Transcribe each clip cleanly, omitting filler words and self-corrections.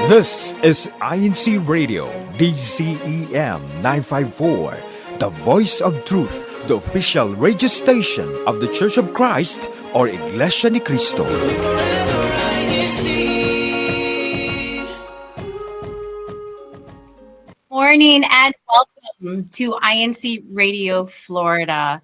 This is INCRadio DCEM 954, the voice of truth, the official radio station of the Church of Christ or Iglesia ni Cristo. Morning and welcome to INC Radio Florida.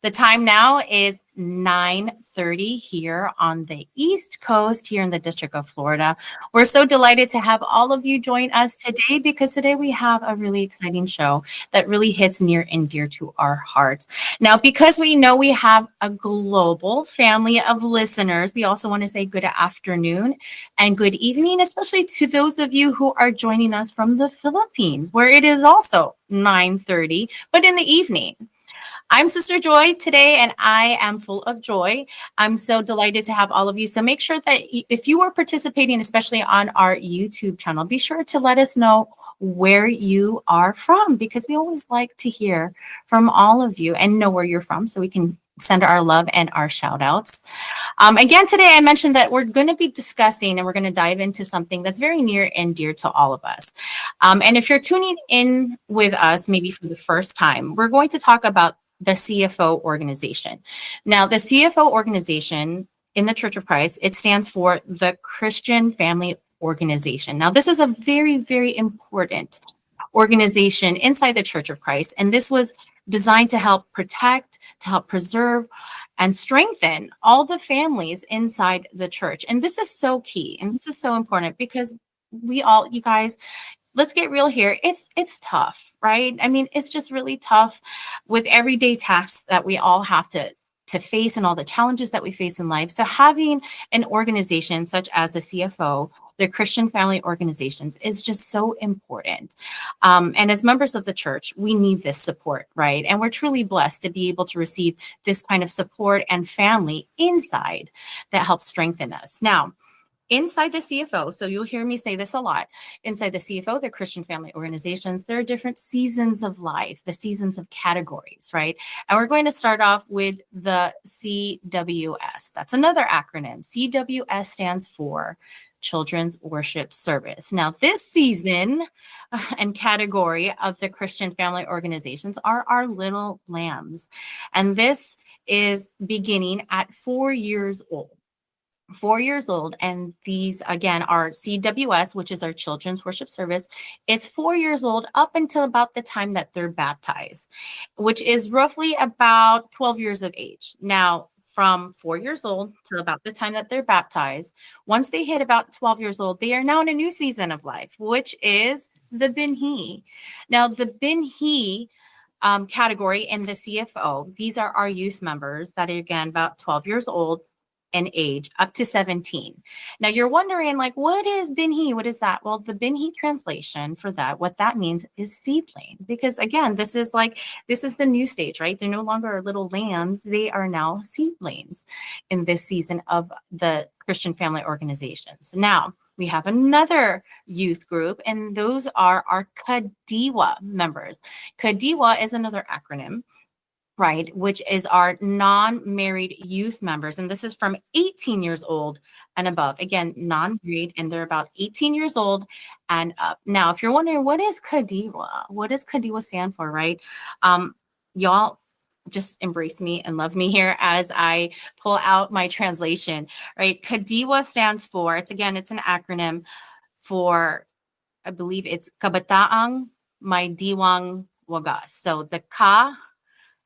The time now is 9:30 here on the East Coast, here in the District of Florida. We're so delighted to have all of you join us today because today we have a really exciting show that really hits near and dear to our hearts. Now, because we know we have a global family of listeners, we also want to say good afternoon and good evening, especially to those of you who are joining us from the Philippines, where it is also 9:30, but in the evening. I'm Sister Joy today, and I am full of joy. I'm so delighted to have all of you. So make sure that if you are participating, especially on our YouTube channel, be sure to let us know where you are from, because we always like to hear from all of you and know where you're from so we can send our love and our shout outs. Again, today I mentioned that we're going to be discussing and we're going to dive into something that's very near and dear to all of us. And if you're tuning in with us, maybe for the first time, we're going to talk about the CFO organization. Now, the CFO organization in the Church of Christ, it stands for the Christian Family Organization. Now, this is a very, very important organization inside the Church of Christ, and this was designed to help protect, to help preserve, and strengthen all the families inside the church. And this is so key, and this is so important because you guys, let's get real here. It's tough, right? I mean, it's just really tough with everyday tasks that we all have to face and all the challenges that we face in life. So having an organization such as the CFO, the Christian Family Organizations, is just so important. And as members of the church, we need this support, right? And we're truly blessed to be able to receive this kind of support and family inside that helps strengthen us. Now, inside the CFO, so you'll hear me say this a lot, inside the CFO, the Christian Family Organizations, there are different seasons of life, the seasons of categories, right? And we're going to start off with the CWS. That's another acronym. CWS stands for Children's Worship Service. Now, this season and category of the Christian Family Organizations are our little lambs. And this is beginning at 4 years old. 4 years old, and these again are CWS, which is our Children's Worship Service. It's 4 years old up until about the time that they're baptized, which is roughly about 12 years of age. Now, from 4 years old to about the time that they're baptized, once they hit about 12 years old, they are now in a new season of life, which is the Binhi. Now, the Binhi category in the CFO, these are our youth members that are, again, about 12 years old and age up to 17. Now you're wondering, like, what is Binhi? What is that? Well, the Binhi translation for that, what that means is seedling, because again, this is the new stage, right? They're no longer little lambs. They are now seedlings in this season of the Christian Family Organizations. Now we have another youth group, and those are our Kadiwa members. Kadiwa is another acronym, right, which is our non-married youth members. And this is from 18 years old and above. Again, non-married, and they're about 18 years old and up. Now, if you're wondering, what is Kadiwa? What does Kadiwa stand for, right? Y'all just embrace me and love me here as I pull out my translation, right? Kadiwa stands for, it's an acronym for, I believe it's Kabataang May Diwang Wagas. So the Ka,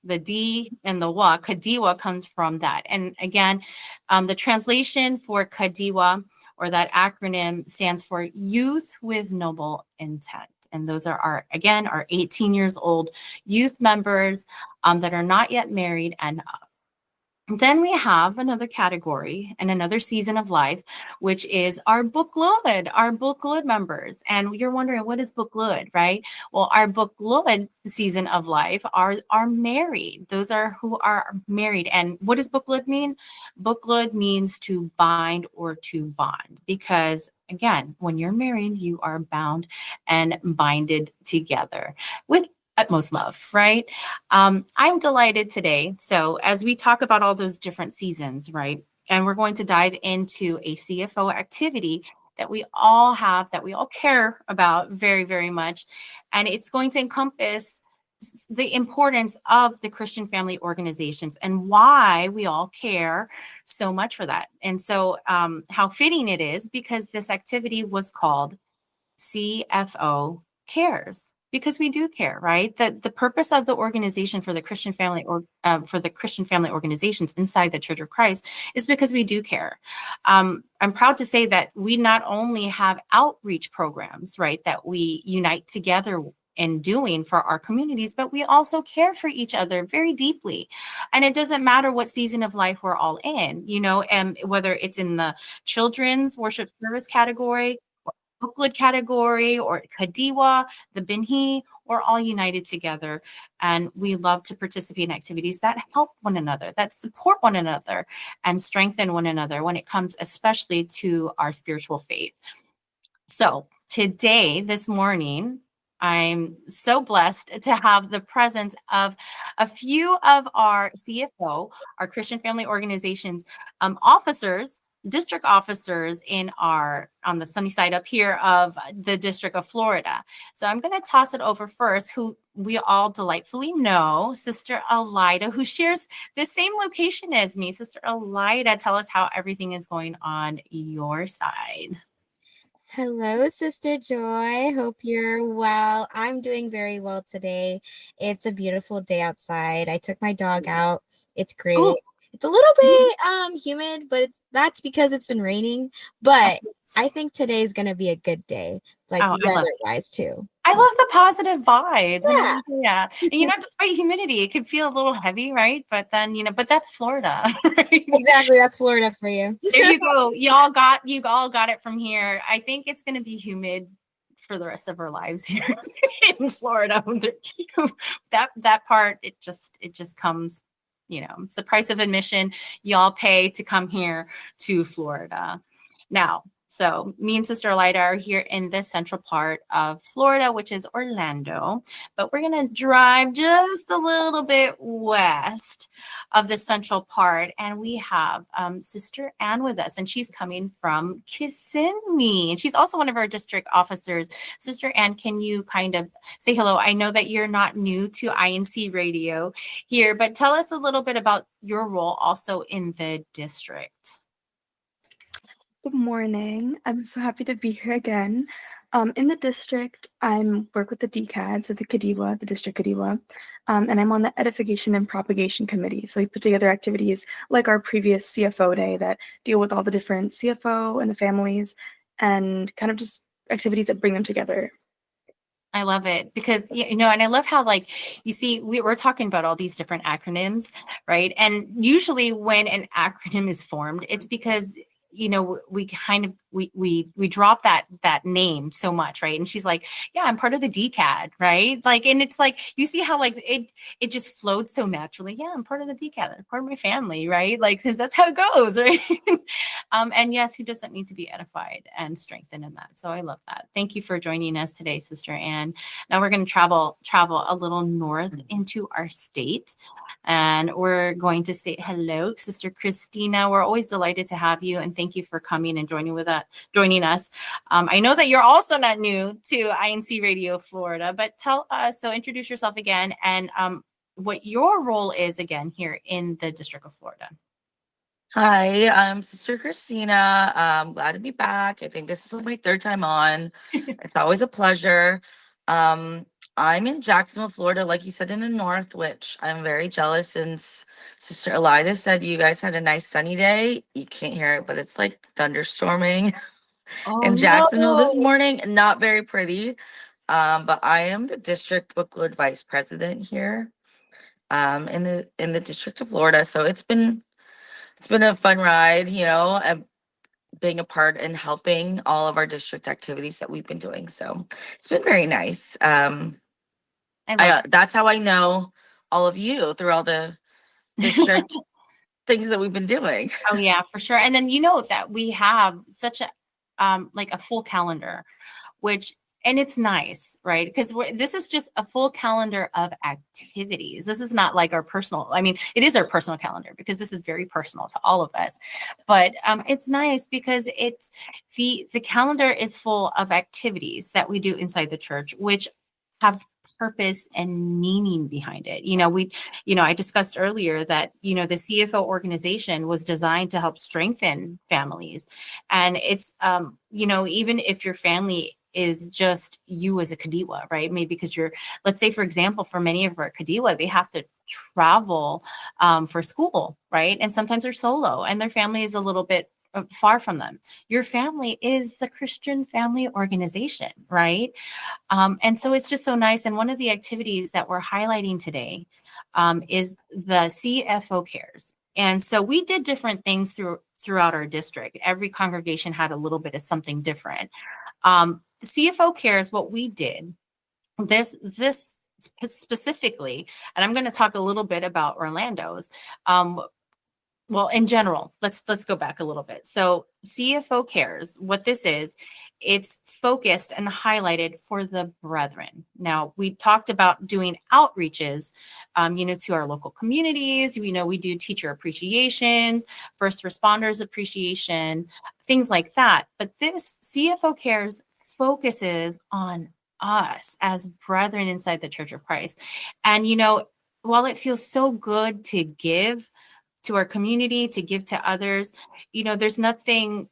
the D, and the Wa, Kadiwa, comes from that. And again, the translation for Kadiwa, or that acronym, stands for Youth with Noble Intent. And those are our 18 years old youth members that are not yet married and up. Then we have another category and another season of life, which is our Buklod members. And you're wondering, what is Buklod, right? Well, our Buklod season of life are married. Those are who are married. And what does Buklod mean? Buklod means to bind or to bond, because again, when you're married, you are bound and binded together with utmost love, right? I'm delighted today. So as we talk about all those different seasons, right? And we're going to dive into a CFO activity that we all have, that we all care about very, very much. And it's going to encompass the importance of the Christian family organizations and why we all care so much for that. And so, how fitting it is, because this activity was called CFO Cares, because we do care, right? The purpose of the organization for the Christian family, or for the Christian family organizations inside the Church of Christ, is because we do care. I'm proud to say that we not only have outreach programs, right, that we unite together in doing for our communities, but we also care for each other very deeply. And it doesn't matter what season of life we're all in, and whether it's in the children's worship service category, booklet category, or Kadiwa, the Binhi, we're all united together. And we love to participate in activities that help one another, that support one another, and strengthen one another when it comes especially to our spiritual faith. So today, this morning, I'm so blessed to have the presence of a few of our CFO, our Christian Family Organizations officers, district officers on the sunny side up here of the District of Florida. So I'm going to toss it over first, who we all delightfully know, Sister Elida, who shares the same location as me. Sister Elida, tell us how everything is going on your side. Hello, Sister Joy. Hope you're well. I'm doing very well today. It's a beautiful day outside. I took my dog out. It's great. Ooh. It's a little bit humid, but that's because it's been raining. But I think today's gonna be a good day, like weather-wise too. I love the positive vibes. Yeah. Yeah. And despite humidity, it could feel a little heavy, right? But then, but that's Florida. Right? Exactly. That's Florida for you. There you go. You all got it from here. I think it's going to be humid for the rest of our lives here in Florida. That part, it just comes, it's the price of admission y'all pay to come here to Florida. Now, so me and Sister Elida are here in the central part of Florida, which is Orlando, but we're going to drive just a little bit west of the central part, and we have Sister Ann with us, and she's coming from Kissimmee, and she's also one of our district officers. Sister Ann, can you kind of say hello? I know that you're not new to INC Radio here, but tell us a little bit about your role also in the district. Good morning. I'm so happy to be here again. In the district, I work with the DCAD, so the Kadiwa, the District Kadiwa, and I'm on the Edification and Propagation Committee. So we put together activities like our previous CFO day that deal with all the different CFO and the families, and kind of just activities that bring them together. I love it because, and I love how, you see, we're talking about all these different acronyms, right? And usually when an acronym is formed, it's because we kind of we drop that name so much, right? And she's like, yeah, I'm part of the DCAD, right? And it's you see how it just floats so naturally. Yeah, I'm part of the DCAD, I'm part of my family, right? That's how it goes, right? And yes, who doesn't need to be edified and strengthened in that? So I love that. Thank you for joining us today, Sister Ann. Now we're going to travel a little north into our state, and we're going to say hello, Sister Christina. We're always delighted to have you, and thank you for coming and joining us. I know that you're also not new to INC Radio Florida, but introduce yourself again and what your role is again here in the District of Florida. Hi, I'm Sister Christina. I'm glad to be back. I think this is my third time on. It's always a pleasure. I'm in Jacksonville, Florida, like you said, in the north, which I'm very jealous since Sister Elida said you guys had a nice sunny day. You can't hear it, but it's thunderstorming in Jacksonville this morning. Not very pretty. But I am the district booklet vice president here in the District of Florida. So it's been a fun ride, being a part and helping all of our district activities that we've been doing. So it's been very nice. That's how I know all of you, through all the district things that we've been doing. Oh yeah, for sure. And then that we have such a full calendar, which And it's nice, right? Because this is just a full calendar of activities. This is not like our personal, I mean, it is our personal calendar because this is very personal to all of us. But it's nice because it's the calendar is full of activities that we do inside the church, which have purpose and meaning behind it. I discussed earlier that, the CFO organization was designed to help strengthen families. And it's, even if your family is just you as a Kadiwa, right? Maybe because let's say, for example, for many of our Kadiwa, they have to travel for school, right? And sometimes they're solo and their family is a little bit far from them. Your family is the Christian family organization, right? And so it's just so nice. And one of the activities that we're highlighting today is the CFO Cares. And so we did different things throughout our district. Every congregation had a little bit of something different. CFO Cares, what we did, this specifically, and I'm going to talk a little bit about Orlando's. Well, in general, let's go back a little bit. So CFO Cares, what this is, it's focused and highlighted for the brethren. Now, we talked about doing outreaches, to our local communities. We do teacher appreciations, first responders appreciation, things like that. But this CFO Cares focuses on us as brethren inside the Church of Christ. And, while it feels so good to give to our community, to give to others, there's nothing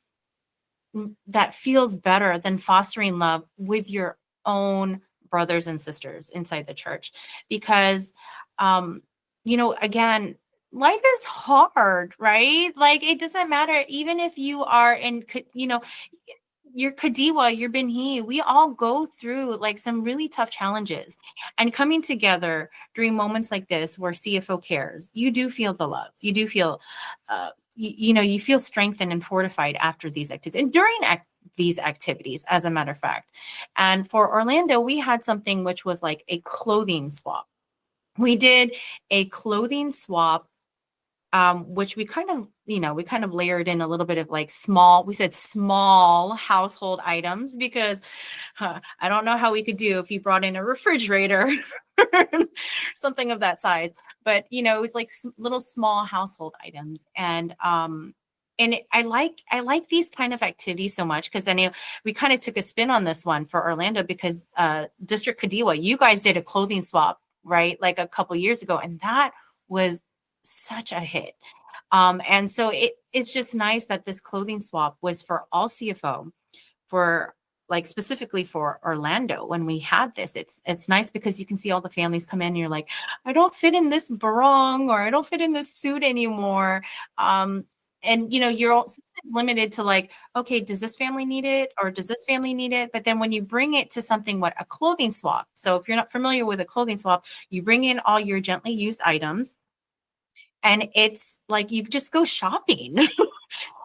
that feels better than fostering love with your own brothers and sisters inside the church. Because, again, life is hard, right? Like, it doesn't matter, even if you are in, your Kadiwa, your Benhi, we all go through like some really tough challenges. And coming together during moments like this where CFO Cares, you do feel the love. You do feel, you feel strengthened and fortified after these activities and during these activities, as a matter of fact. And for Orlando, we had something which was like a clothing swap. We did a clothing swap, which we kind of layered in a little bit of like we said small household items, because I don't know how we could do if you brought in a refrigerator, something of that size. But, it was like little small household items. And I like these kind of activities so much, because then we kind of took a spin on this one for Orlando, because District Kadiwa, you guys did a clothing swap, right? Like a couple years ago. And that was such a hit. And so it's just nice that this clothing swap was for all CFO, for like specifically for Orlando. When we had this, it's nice because you can see all the families come in and you're like, I don't fit in this barong, or I don't fit in this suit anymore. And you're also limited to like, okay, does this family need it, or does this family need it? But then when you bring it to something, a clothing swap. So if you're not familiar with a clothing swap, you bring in all your gently used items, and it's like you just go shopping.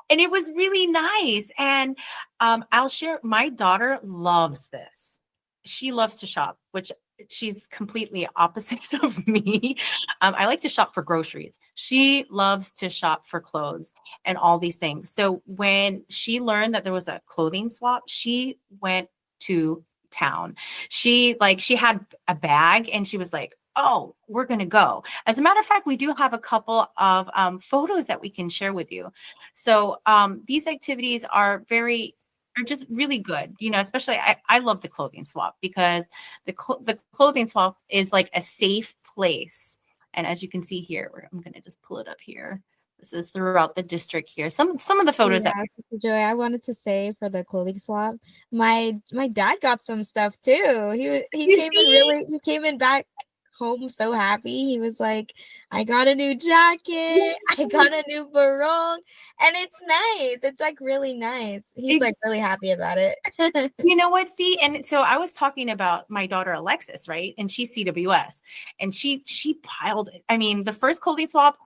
And it was really nice. And I'll share, my daughter loves this. She loves to shop, which she's completely opposite of me. I like to shop for groceries. She loves to shop for clothes and all these things. So when she learned that there was a clothing swap, she went to town. She had a bag and she was like, oh, we're going to go. As a matter of fact, we do have a couple of photos that we can share with you. So these activities are just really good, especially I love the clothing swap, because the clothing swap is like a safe place. And as you can see here, I'm going to just pull it up here. This is throughout the district here. Some of the photos Yeah, Sister Joy, I wanted to say for the clothing swap, my dad got some stuff too. He came in back home so happy. He was like, I got a new jacket, I got a new barong, and it's nice. It's like really nice. He's like really happy about it. You know what? See, and so I was talking about my daughter Alexis, right? And she's CWS, and she piled it. I mean, the first clothing swap,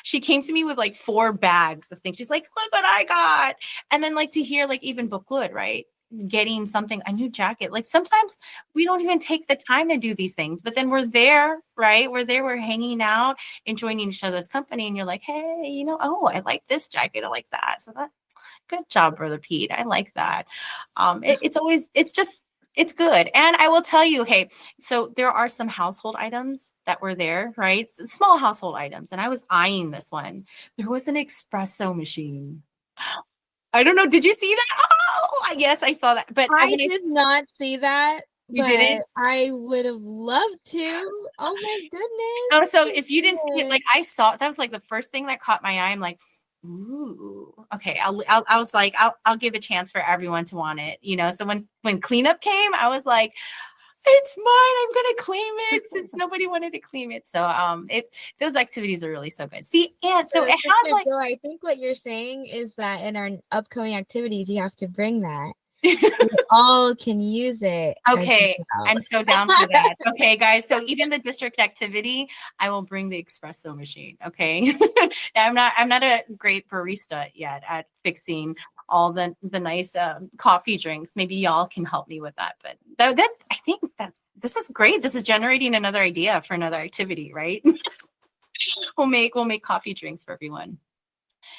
she came to me with like 4 bags of things. She's like, look what I got. And then like to hear like even Bookwood, right? Getting something, a new jacket. Like sometimes we don't even take the time to do these things, but then we're there, right? We're hanging out, enjoying each other's company. And you're like, hey, oh, I like this jacket. I like that. So good job, Brother Pete. I like that. It's just It's good. And I will tell you, hey, so there are some household items that were there, right? Small household items. And I was eyeing this one. There was an espresso machine. I don't know. Did you see that? Oh, I guess I saw that. But I did not see that, You but didn't? I would have loved to. Oh my goodness. Oh, so if you didn't see it, Yes. like I saw, that was like the first thing that caught my eye. I'm like, ooh, okay. I was like, I'll give a chance for everyone to want it, you know. So when cleanup came, I was like, it's mine. I'm gonna claim it since nobody wanted to claim it. So those activities are really so good. See, and so it has Sister like Bill, I think what you're saying is that in our upcoming activities, you have to bring that. We all can use it. as okay, well. I'm so down for that. Okay, guys. So even the district activity, I will bring the espresso machine. Okay. I'm not a great barista yet at fixing all the nice coffee drinks. Maybe y'all can help me with that. But that I think this is great. This is generating another idea for another activity, right? we'll make coffee drinks for everyone.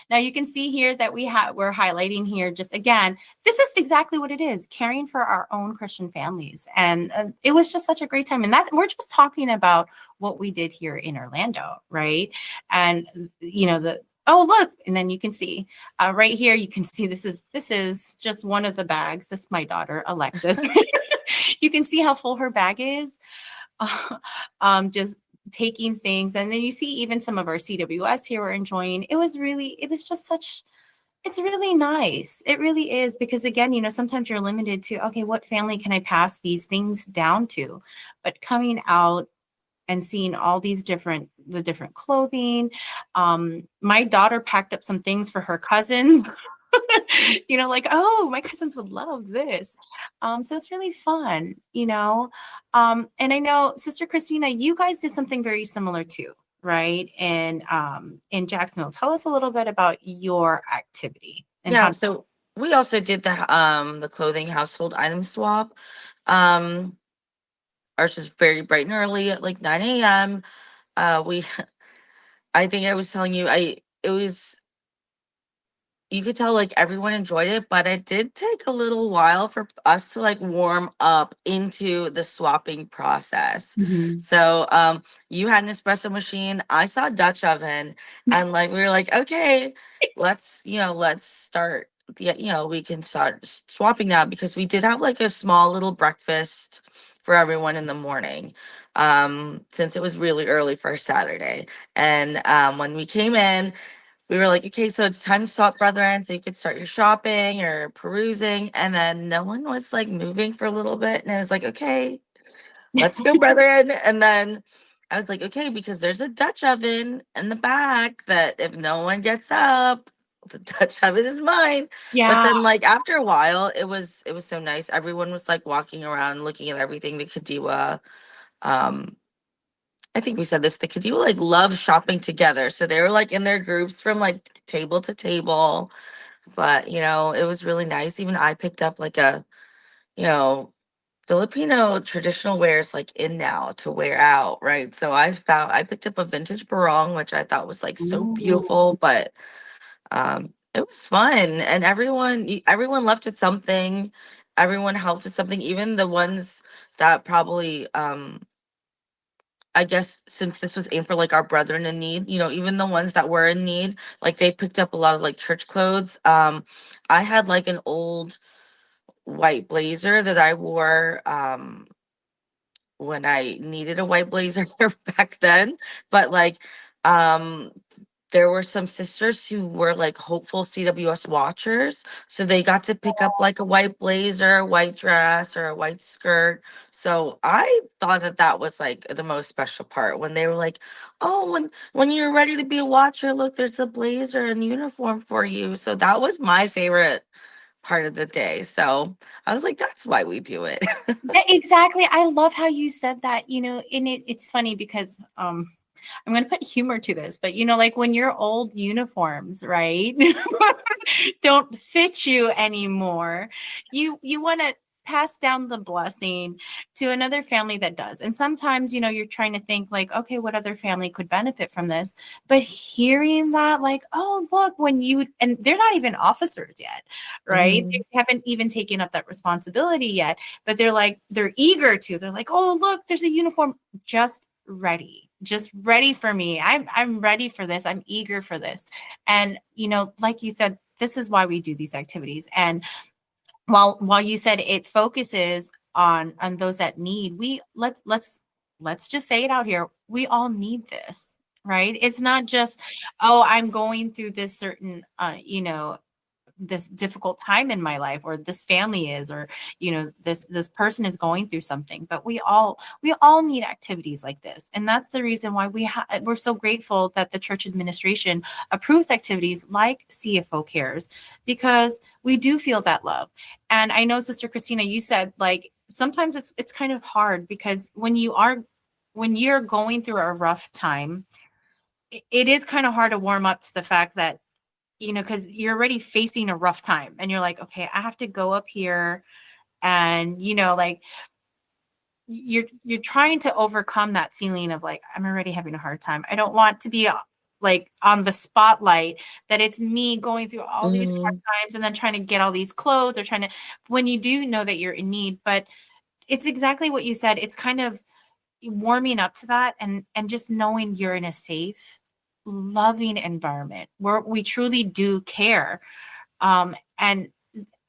Now you can see here that we're highlighting here just again, this is exactly what it is, caring for our own Christian families. And it was just such a great time. And that we're just talking about what we did here in Orlando, right? And you know, oh look, and then you can see right here, you can see this is just one of the bags. This is my daughter, Alexis. You can see how full her bag is. Just taking things, and then you see even some of our CWS here were enjoying. It was just such, it's really nice. It really is, because again, you know, sometimes you're limited to, okay, what family can I pass these things down to? But coming out and seeing all these different clothing. My daughter packed up some things for her cousins. You know, like, oh, my cousins would love this. So it's really fun, you know. And I know, Sister Christina, you guys did something very similar too, right? In Jacksonville. Tell us a little bit about your activity and Yeah, how. so we also did the clothing household item swap. Ours is very bright and early at like 9 a.m. We I think I was telling you, it was, you could tell like everyone enjoyed it, but it did take a little while for us to like warm up into the swapping process. Mhm. So you had an espresso machine, I saw a Dutch oven, and like we were like, okay, let's start we can start swapping now, because we did have like a small little breakfast for everyone in the morning, since it was really early for a Saturday. And when we came in, we were like, okay, so it's time to swap, brethren, so you could start your shopping or perusing. And then no one was like moving for a little bit. And I was like, okay, let's go, brethren. And then I was like, okay, because there's a Dutch oven in the back that if no one gets up, the Dutch oven is mine. But Yeah. then like after a while, it was so nice. Everyone was like walking around looking at everything, the Kadiwa. I think we said this, the kids, you like love shopping together. So they were like in their groups from like table to table. But it was really nice. Even I picked up like a, you know, Filipino traditional wears like in now to wear out, right? So I picked up a vintage barong, which I thought was like so Ooh. beautiful, but it was fun, and everyone left with something. Everyone helped with something, even the ones that probably I guess since this was aimed for like our brethren in need, even the ones that were in need, like they picked up a lot of like church clothes. I had like an old white blazer that I wore when I needed a white blazer back then. But like um there were some sisters who were like hopeful CWS watchers. So they got to pick up like a white blazer, a white dress, or a white skirt. So I thought that that was like the most special part, when they were like, oh, when you're ready to be a watcher, look, there's a blazer and uniform for you. So that was my favorite part of the day. So I was like, that's why we do it. Yeah, exactly. I love how you said that, you know, and it's funny because I'm going to put humor to this, but you know, like when your old uniforms, right, don't fit you anymore, you want to pass down the blessing to another family that does. And sometimes, you're trying to think like, okay, what other family could benefit from this? But hearing that, like, oh, look, and they're not even officers yet, right? They haven't even taken up that responsibility yet, but they're eager to. They're like, oh, look, there's a uniform, just ready for me. I'm ready for this. I'm eager for this. And, like you said, this is why we do these activities. And while you said it focuses on those that need, let's just say it out here. We all need this, right? It's not just, oh, I'm going through this certain, this difficult time in my life, or this family is, or this person is going through something, but we all need activities like this. And that's the reason why we're so grateful that the church administration approves activities like CFO cares, because we do feel that love. And I know, Sister Christina, you said like sometimes it's kind of hard, because when you're going through a rough time, it is kind of hard to warm up to the fact that, because you're already facing a rough time and you're like, okay, I have to go up here, and, like you're trying to overcome that feeling of like, I'm already having a hard time. I don't want to be like on the spotlight, that it's me going through all these hard times and then trying to get all these clothes, or when you do know that you're in need. But it's exactly what you said. It's kind of warming up to that, and just knowing you're in a safe, loving environment where we truly do care. And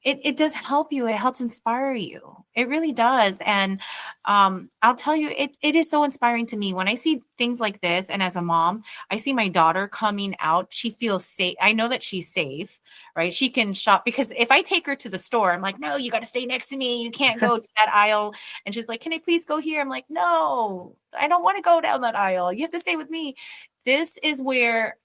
it does help you. It helps inspire you. It really does. And I'll tell you, it is so inspiring to me when I see things like this. And as a mom, I see my daughter coming out. She feels safe. I know that she's safe, right? She can shop, because if I take her to the store, I'm like, no, you got to stay next to me. You can't go to that aisle. And she's like, can I please go here? I'm like, no, I don't want to go down that aisle. You have to stay with me. This is where,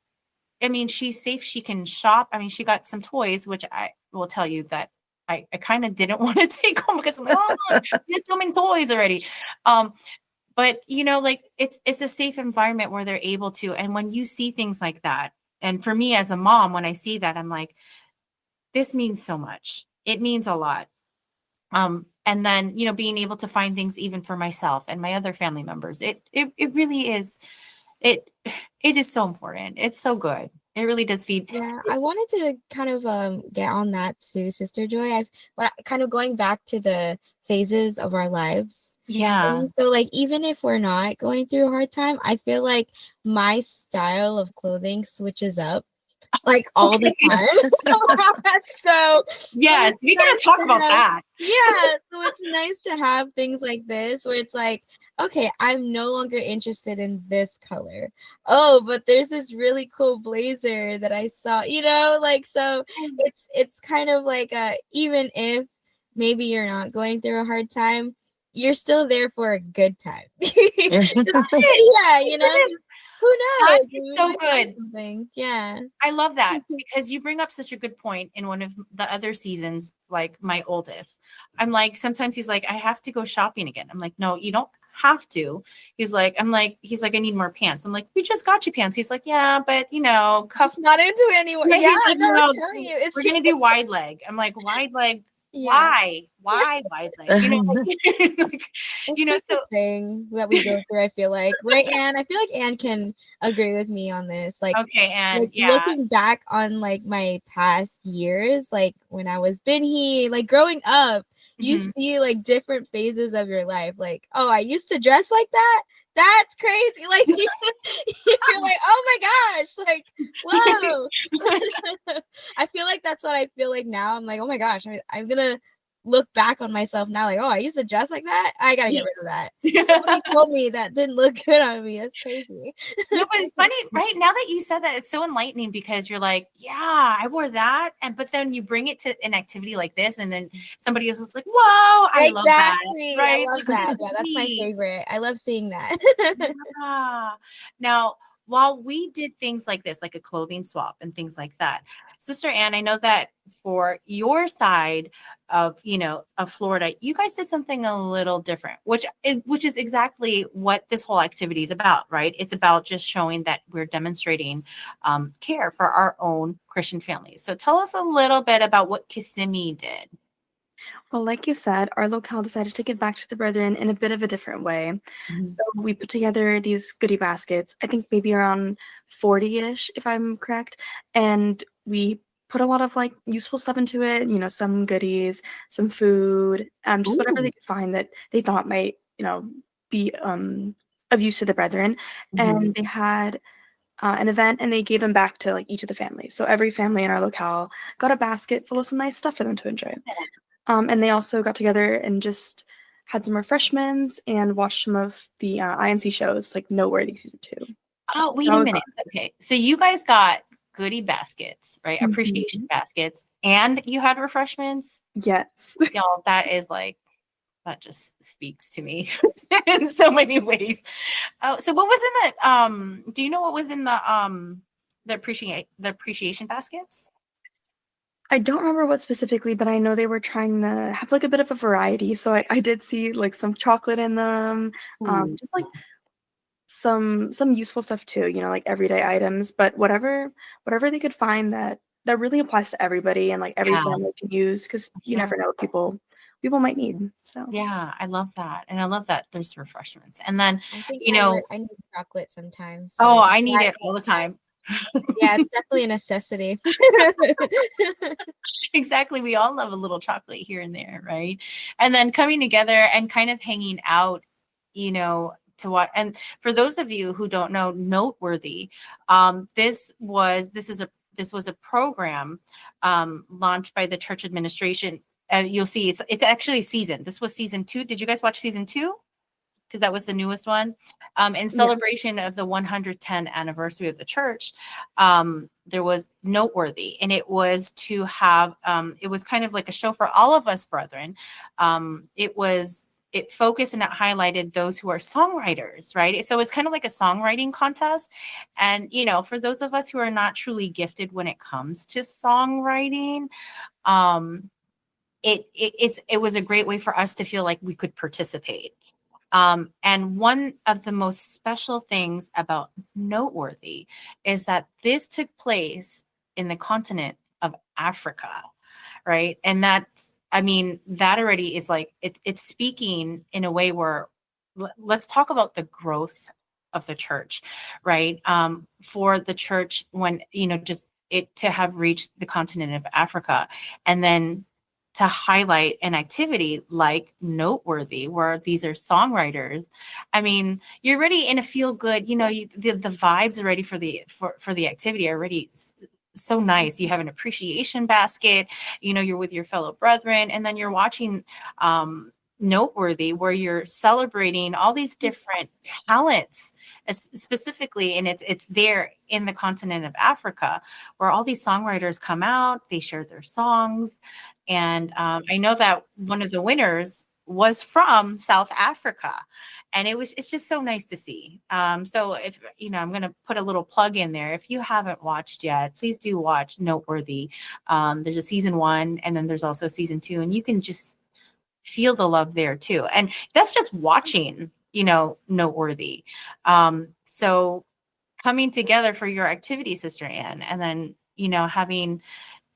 I mean, she's safe. She can shop. I mean, she got some toys, which I will tell you that I kind of didn't want to take home, because I'm like, oh, there's so many toys already. But like it's a safe environment where they're able to. And when you see things like that, and for me as a mom, when I see that, I'm like, this means so much. It means a lot. And then, being able to find things even for myself and my other family members, it really is. It is so important. It's so good. It really does feed. Yeah, I wanted to kind of get on that too, Sister Joy. Kind of going back to the phases of our lives. Yeah. And so like even if we're not going through a hard time, I feel like my style of clothing switches up like all the time. So yes, we gotta talk about that. Yeah, so it's nice to have things like this where it's like, okay, I'm no longer interested in this color. Oh, but there's this really cool blazer that I saw, like, so it's kind of like even if maybe you're not going through a hard time, you're still there for a good time. Yeah, who knows? It's so good. Yeah. I love that, because you bring up such a good point. In one of the other seasons, like my oldest, I'm like, sometimes he's like, I have to go shopping again. I'm like, no, you don't have to. He's like, I need more pants. I'm like, we just got you pants. He's like, yeah, but cuffs not into it anymore. Yeah, like, no, I'm telling you, we're gonna do wide leg. I'm like, wide leg. Yeah. Why wide leg? Like, it's just a thing that we go through. I feel like, right, Anne? I feel like Anne can agree with me on this. Like, okay, Anne, like looking back on like my past years, like when I was bingy, like growing up, you see like different phases of your life. Like, oh, I used to dress like that. That's crazy. Like you're like, oh my gosh, like, whoa. I feel like that's what I feel like now. I'm like, oh my gosh, I'm gonna look back on myself now, like, oh, I used to dress like that. I gotta get rid of that. Somebody told me that didn't look good on me. That's crazy. No, but it's funny, right? Now that you said that, it's so enlightening, because you're like, yeah, I wore that, but then you bring it to an activity like this, and then somebody else is like, whoa, I love that. Right? I love that. Yeah, that's my favorite. I love seeing that. Yeah. Now, while we did things like this, like a clothing swap and things like that, Sister Anne, I know that for your side of Florida, you guys did something a little different, which is exactly what this whole activity is about, right? It's about just showing that we're demonstrating care for our own Christian families. So tell us a little bit about what Kissimmee did. Well, like you said, our locale decided to give back to the brethren in a bit of a different way. Mhm. So we put together these goodie baskets, I think maybe around 40-ish, if I'm correct. And we put a lot of like useful stuff into it, some goodies, some food, just whatever they Ooh. could find that they thought might, be of use to the brethren. Mhm. And they had an event and they gave them back to like each of the families. So every family in our locale got a basket full of some nice stuff for them to enjoy. And they also got together and just had some refreshments and watched some of the INC shows, like Noteworthy season 2. Oh, wait That a was minute. Okay. So you guys got goodie baskets, right? awesome. Appreciation baskets, and you had refreshments. Yes. Y'all, that just speaks to me in so many ways. Oh, so what was in the do you know what was in the appreciation baskets? I don't remember what specifically, but I know they were trying to have like a bit of a variety. So I did see like some chocolate in them, Ooh. just like some useful stuff too, like everyday items, but whatever they could find that really applies to everybody and like every Yeah. family can use, because you Yeah. never know what people might need. So Yeah, I love that. And I love that there's refreshments. And then, I think you know, I need chocolate sometimes. oh, So I need that it all the time. yeah, it's definitely a necessity. Exactly. We all love a little chocolate here and there, right? And then coming together and kind of hanging out, to what. And for those of you who don't know, Noteworthy, this was a program launched by the church administration. You'll see it's actually season. This was season 2. Did you guys watch season 2? Because that was the newest one. In yeah. celebration of the 110th anniversary of the church, there was Noteworthy, and it was to have, it was kind of like a show for all of us brethren. It focused and it highlighted those who are songwriters, right? So it's kind of like a songwriting contest. And, for those of us who are not truly gifted when it comes to songwriting, it was a great way for us to feel like we could participate. And one of the most special things about Noteworthy is that this took place in the continent of Africa, right? And that already is like, it's speaking in a way where let's talk about the growth of the church, right? For the church, when, just it to have reached the continent of Africa, and then to highlight an activity like Noteworthy, where these are songwriters. I mean, you're already in a feel good, the vibes already for the activity are already so nice. You have an appreciation basket, you're with your fellow brethren, and then you're watching Noteworthy, where you're celebrating all these different talents, specifically, and it's there in the continent of Africa, where all these songwriters come out, they share their songs. And I know that one of the winners was from South Africa. And it's just so nice to see. So if, I'm going to put a little plug in there. If you haven't watched yet, please do watch Noteworthy. There's a season 1, and then there's also season 2, and you can just feel the love there too. And that's just watching, Noteworthy. So coming together for your activity, Sister Anne, and then, having,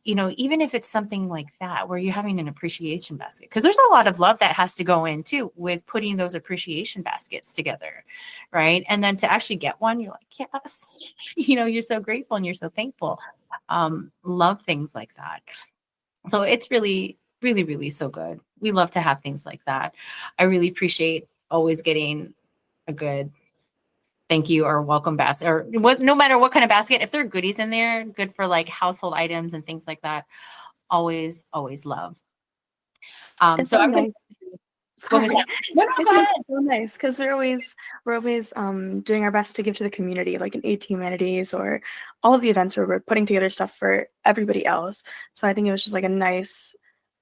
even if it's something like that, where you're having an appreciation basket, because there's a lot of love that has to go in too with putting those appreciation baskets together, right? And then to actually get one, you're like, yes, you're so grateful and you're so thankful. Love things like that. So it's really, really, really so good. We love to have things like that. I really appreciate always getting a good thank you or welcome basket, or no matter what kind of basket, if there are goodies in there, good for like household items and things like that. Always, always love. It's So so I'm going nice. to go with Sorry. that. No, It's go ahead. so nice because we're always doing our best to give to the community, like in AT Humanities or all of the events where we're putting together stuff for everybody else. So I think it was just like a nice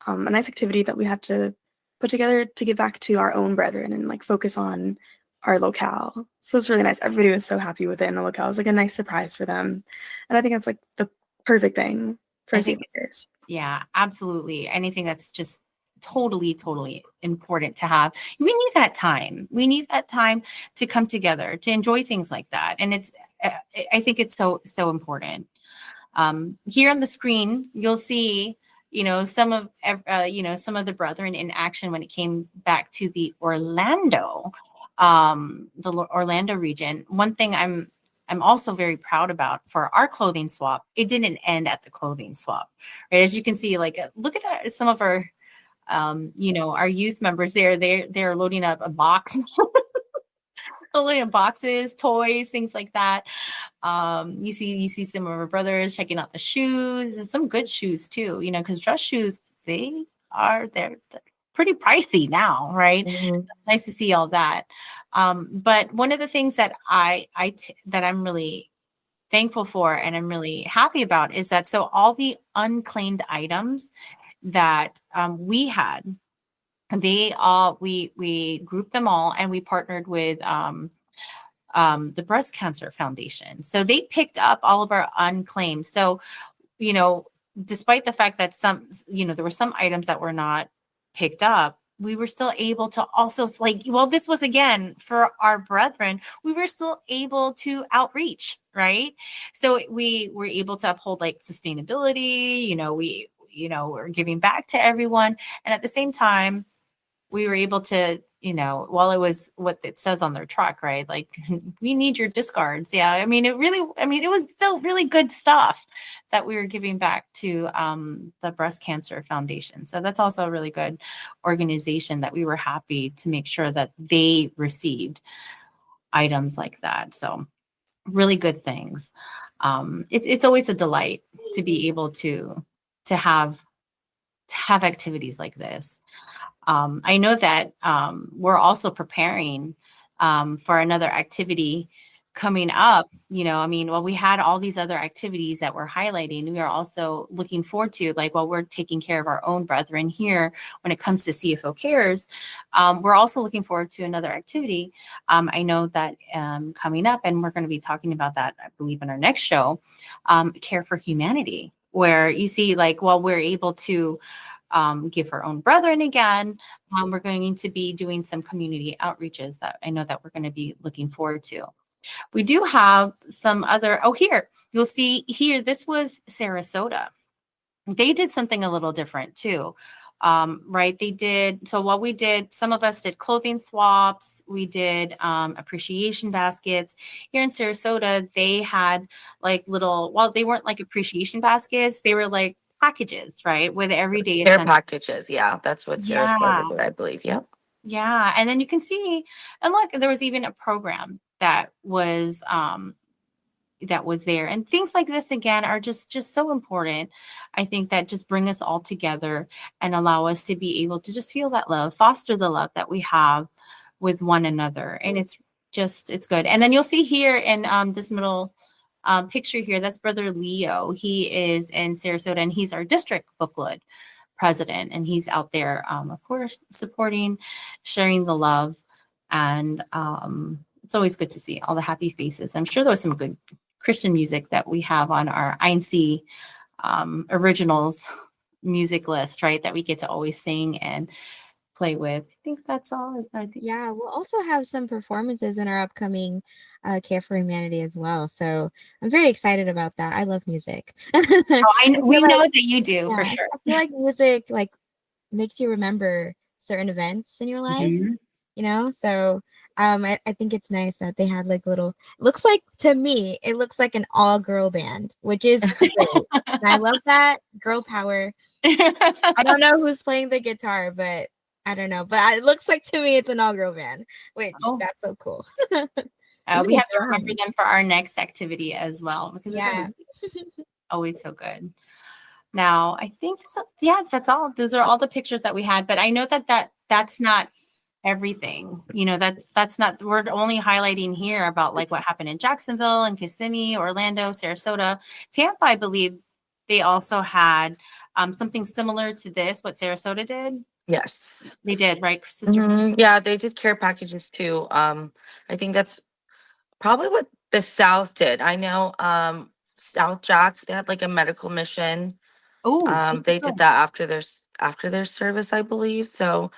activity that we had to put together to give back to our own brethren and like focus on our locale. So it's really nice. Everybody was so happy with it in the locale. It was like a nice surprise for them. And I think it's like the perfect thing for I think, seniors. yeah, absolutely. Anything that's just totally, totally important to have. We need that time. We need that time to come together, to enjoy things like that. And I think it's so, so important. Here on the screen, you'll see some of some of the brethren in action when it came back to the Orlando region. One thing I'm also very proud about for our clothing swap, it didn't end at the clothing swap, right? As you can see, like look at that, some of our our youth members there, they're loading up a box, loading up boxes, toys, things like that. You see some of our brothers checking out the shoes, and some good shoes too, because dress shoes, they're pretty pricey now, right? Mhm. It's nice to see all that. But one of the things that that I'm really thankful for and I'm really happy about is that so all the unclaimed items that we had, we grouped them all and we partnered with the Breast Cancer Foundation. So they picked up all of our unclaimed. So, you know, despite the fact that there were some items that were not picked up, we were still able to also this was again for our brethren, we were still able to outreach, right? So we were able to uphold like sustainability, we're giving back to everyone. And at the same time, we were able to, while it was what it says on their truck, right? Like, we need your discards. Yeah. It was still really good stuff that we were giving back to the Breast Cancer Foundation. So that's also a really good organization that we were happy to make sure that they received items like that. So really good things. It's always a delight to be able to have activities like this. I know that we're also preparing for another activity coming up. While we had all these other activities that we're highlighting, we are also looking forward to, while we're taking care of our own brethren here when it comes to CFO Cares, we're also looking forward to another activity. I know that coming up, and we're going to be talking about that, I believe, in our next show, Care for Humanity, where you see, while we're able to give our own brethren again. We're going to be doing some community outreaches that I know that we're going to be looking forward to. We do have some other, here, you'll see here, this was Sarasota. They did something a little different too. Right. What we did, some of us did clothing swaps. We did appreciation baskets. Here in Sarasota, they had they weren't like appreciation baskets. They were like packages, right? With everyday Care essentials. packages. Yeah, that's what Sarasota did, I believe. Yep. Yeah. And then you can see, and look, there was even a program that was there, and things like this again are just so important. I think that just bring us all together and allow us to be able to just feel that love, foster the love that we have with one another. And it's good. And then you'll see here in this middle picture here, that's Brother Leo. He is in Sarasota and he's our district booklet president, and he's out there of course supporting, sharing the love, and it's always good to see all the happy faces. I'm sure there was some good Christian music that we have on our INC originals music list, right? That we get to always sing and play with. I think that's all. Yeah, we'll also have some performances in our upcoming Care for Humanity as well. So I'm very excited about that. I love music. We know that you do, for sure. I feel like music makes you remember certain events in your life. Mm-hmm. So I think it's nice that they had to me it looks like an all-girl band, which is great. And I love that girl power. I don't know who's playing the guitar, but I don't know, but it looks like to me it's an all-girl band, which that's so cool. We have to remember them for our next activity as well, because it's always so good. Now, I think that's all. Those are all the pictures that we had, but I know that's not everything. That's not, we're only highlighting here about what happened in Jacksonville and Kissimmee, Orlando, Sarasota. Tampa, I believe they also had something similar to what Sarasota did. Yes, they did, right, Sister? Yeah, they did care packages too. I think that's probably what the South did. I know South Jacks, they had a medical mission. They did that after their service, I believe. So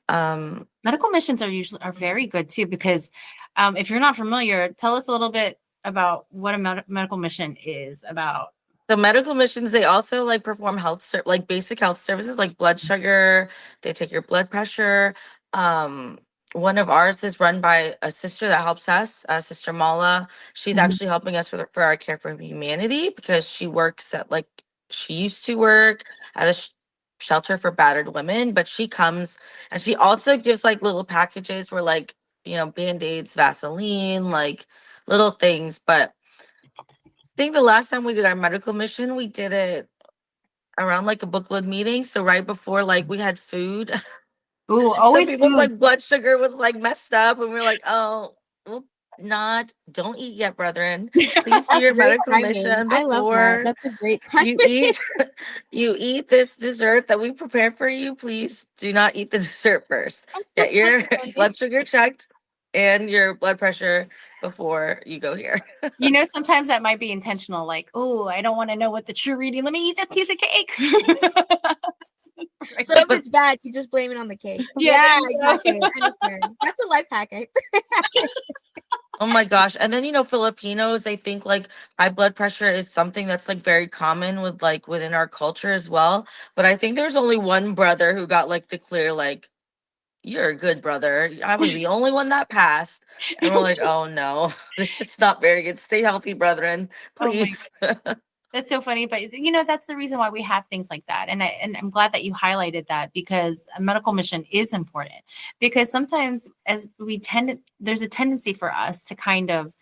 medical missions are very good too, because if you're not familiar, tell us a little bit about what a medical mission is about. So medical missions, they also like perform like basic health services like blood sugar. They take your blood pressure. Um, one of ours is run by a sister that helps us, Sister Mala. She's Mhm. actually helping us for our Care for Humanity because she works at like she used to work at a shelter for battered women, but she comes and she also gives like little packages where like Band-Aids, Vaseline, like little things, but think the last time we did our medical mission, we did it around like a book club meeting. So right before like we had food. Ooh, So always people's food. like blood sugar was like messed up and we are like, oh, well, don't eat yet, brethren. Please do That's your great medical timing. mission I love that. before That's a great you timing. eat you eat this dessert that we've prepared for you. Please do not eat the dessert first. Get your That's funny. blood sugar checked and your blood pressure before you go here. Sometimes that might be intentional, like, oh, I don't want to know what the true reading. Let me eat this piece of cake. Right. So if it's bad, you just blame it on the cake. Yeah, Yeah, there you go. exactly. I understand. That's a life hack. Oh my gosh. And then, Filipinos, they think like high blood pressure is something that's like very common with like within our culture as well. But I think there's only one brother who got like the clear, like, you're a good brother. I was the only one that passed. And we're like, oh no, this is not very good. Stay healthy, brethren, Oh my please. That's so funny, but that's the reason why we have things like that. And I'm glad that you highlighted that, because a medical mission is important, because sometimes there's a tendency for us to kind of,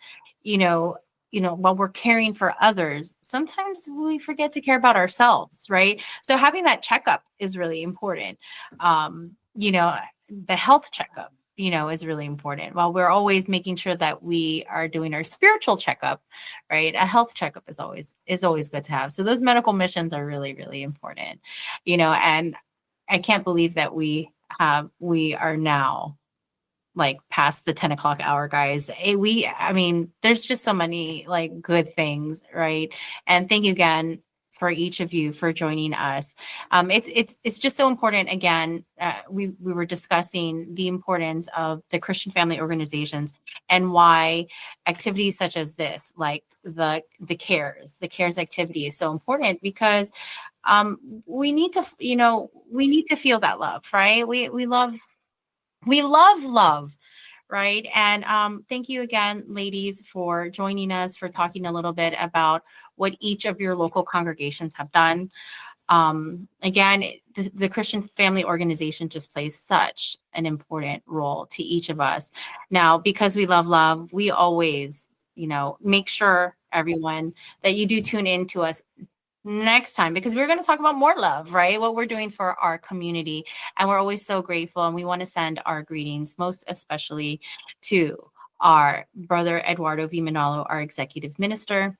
while we're caring for others, sometimes we forget to care about ourselves, right? So having that checkup is really important. The health checkup, is really important. While we're always making sure that we are doing our spiritual checkup, right? A health checkup is always good to have. So those medical missions are really, really important, and I can't believe that we are now like past the 10 o'clock hour, guys. I mean, there's just so many like good things, right? And thank you again for each of you for joining us. It's just so important. Again, we were discussing the importance of the Christian family organizations and why activities such as this, like the cares activity, is so important, because we need to feel that love, right? We love love, right? And thank you again, ladies, for joining us, for talking a little bit about what each of your local congregations have done. Again, the Christian Family Organization just plays such an important role to each of us. Now, because we love love, we always, make sure, everyone, that you do tune in to us next time, because we're going to talk about more love, right? What we're doing for our community. And we're always so grateful. And we want to send our greetings, most especially to our brother Eduardo V. Manalo, our executive minister,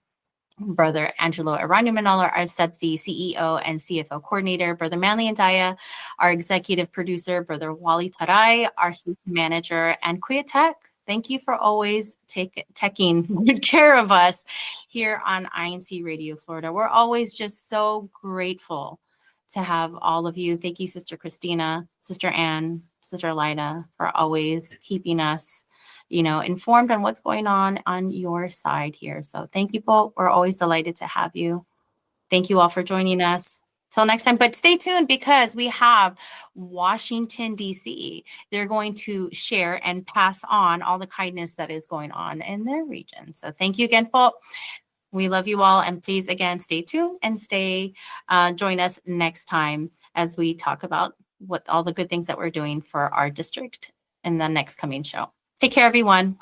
Brother Angelo Arano Manalo, our CEBSI CEO and CFO coordinator, Brother Manly Andaya, our executive producer, Brother Wally Taray, our safety manager, and Kuya Tech. Thank you for always taking good care of us here on INCRadio Florida. We're always just so grateful to have all of you. Thank you, Sister Christina, Sister Ann, Sister Elida, for always keeping us informed on what's going on your side here. So thank you both. We're always delighted to have you. Thank you all for joining us. Till next time, but stay tuned, because we have Washington, D.C. They're going to share and pass on all the kindness that is going on in their region. So thank you again, Paul. We love you all. And please, again, stay tuned and join us next time as we talk about what all the good things that we're doing for our district in the next coming show. Take care, everyone.